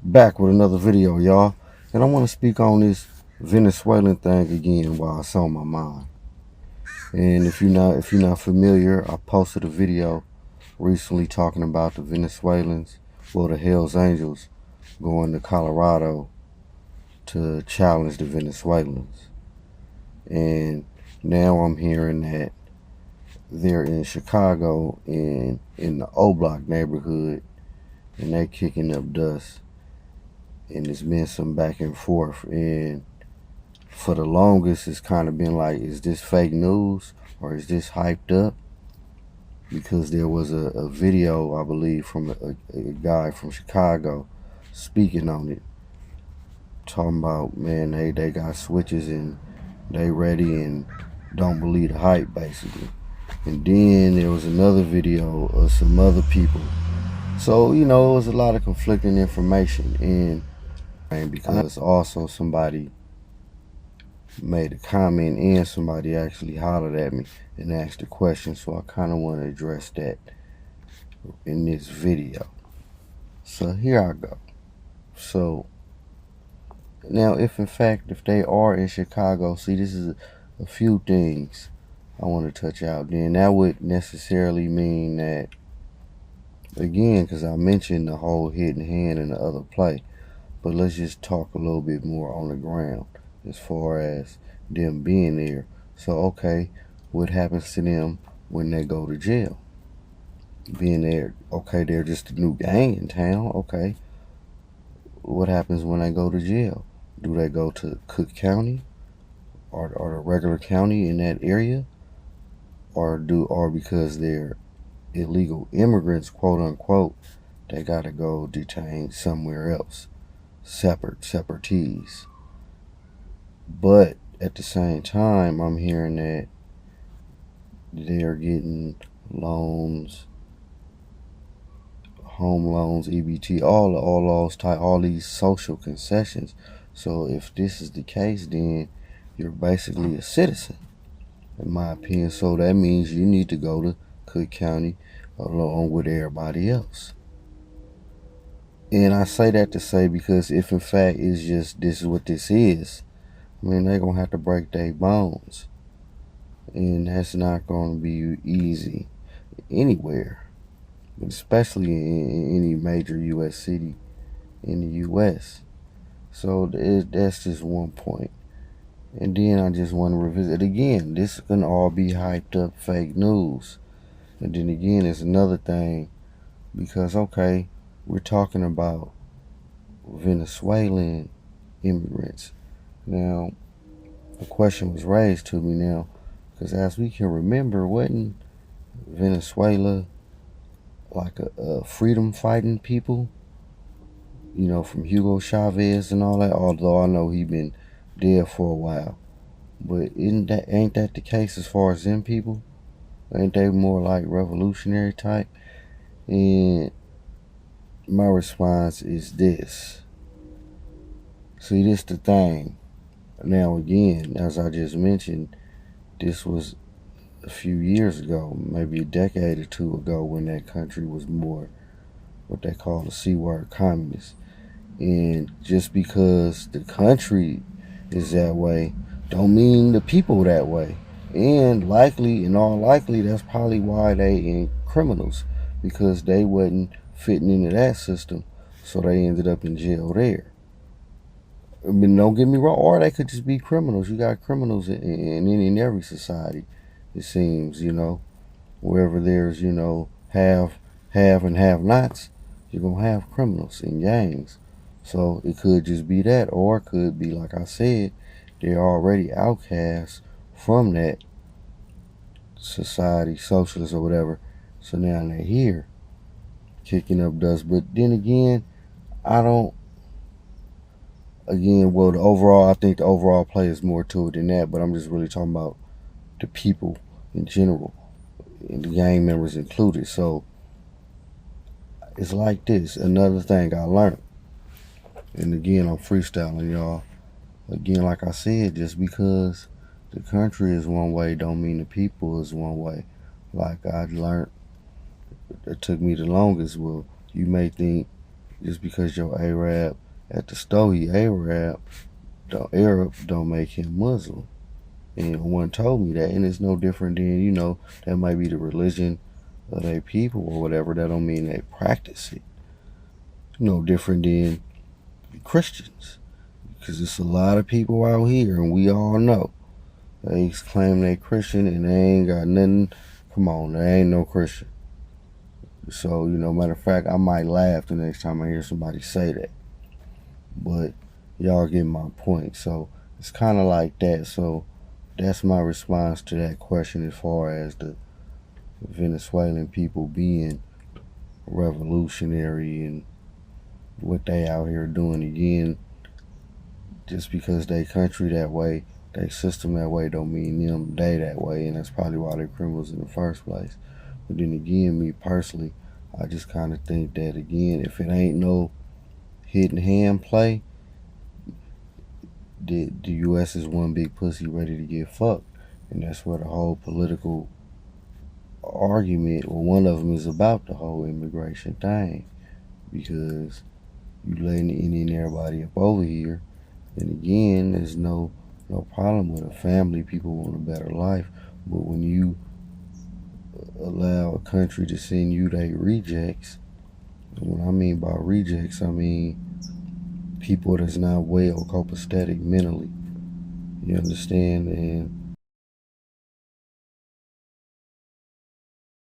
Back with another video, y'all, and I want to speak on this Venezuelan thing again while it's on my mind. And if you're not familiar, I posted a video recently talking about the Venezuelans, well, the Hells Angels, going to Colorado to challenge the Venezuelans. And now I'm hearing that they're in Chicago in the O Block neighborhood, and they're kicking up dust. And there's been some back and forth, and for the longest it's kind of been like, is this fake news or is this hyped up? Because there was a video, I believe, from a guy from Chicago speaking on it, talking about, man, they got switches and they ready and don't believe the hype, basically. And then there was another video of some other people. So, it was a lot of conflicting information. And because also somebody made a comment and somebody actually hollered at me and asked a question, so I kind of want to address that in this video. So here I go. So now, if they are in Chicago, see, this is a few things I want to touch out. Then that would necessarily mean that, again, because I mentioned the whole hidden hand in the other play, but let's just talk a little bit more on the ground as far as them being there. So, okay, what happens to them when they go to jail? Being there, okay, they're just a new gang in town, okay. What happens when they go to jail? Do they go to Cook County or the regular county in that area? Or because they're illegal immigrants, quote unquote, they gotta go detained somewhere else? Separatees. But at the same time, I'm hearing that they're getting loans, home loans, EBT, all these social concessions. So if this is the case, then you're basically a citizen, in my opinion. So that means you need to go to Cook County along with everybody else. And I say that to say, because if in fact it's just this is what this is, I mean, they're going to have to break their bones. And that's not going to be easy anywhere, but especially in any major U.S. city in the U.S. So that's just one point. And then I just want to revisit again, this can all be hyped up fake news. And then again, it's another thing, because, okay, we're talking about Venezuelan immigrants. Now, a question was raised to me now, because as we can remember, wasn't Venezuela like a freedom fighting people? From Hugo Chavez and all that, although I know he been dead for a while. But ain't that the case as far as them people? Ain't they more like revolutionary type? And my response is this. See, this the thing. Now again, as I just mentioned, this was a few years ago, maybe a decade or two ago, when that country was more what they call the C-word communist. And just because the country is that way, don't mean the people that way. And in all likely, that's probably why they in criminals, because they wasn't fitting into that system, so they ended up in jail there. I mean, don't get me wrong, or they could just be criminals. You got criminals in every society, it seems, wherever there's, have and have nots, you're going to have criminals in gangs. So it could just be that, or it could be, like I said, they're already outcasts from that society, socialist or whatever. So now they're here, kicking up dust. But then again, I think the overall play is more to it than that, but I'm just really talking about the people in general, and the gang members included. So it's like this. Another thing I learned, and again, I'm freestyling, y'all. Again, like I said, just because the country is one way don't mean the people is one way. Like I learned, it took me the longest. Well, you may think Just because your Arab at the store, he Arab, the Arab don't make him Muslim. And one told me that, and it's no different than, that might be the religion of their people or whatever. That don't mean they practice it. No different than Christians. Because it's a lot of people out here, and we all know they claim they Christian and they ain't got nothing. Come on, they ain't no Christian. So, matter of fact, I might laugh the next time I hear somebody say that. But y'all get my point. So it's kind of like that. So that's my response to that question as far as the Venezuelan people being revolutionary and what they out here doing. Again, just because they country that way, they system that way, don't mean them they that way, and that's probably why they're criminals in the first place. But then again, me personally, I just kind of think that, again, if it ain't no hidden hand play, the U.S. is one big pussy ready to get fucked. And that's where the whole political argument, or one of them, is about the whole immigration thing. Because you letting in everybody up over here, and again, there's no problem with a family. People want a better life. But when you allow a country to send you their rejects, and what I mean by rejects, I mean people that's not well copacetic mentally. You understand? And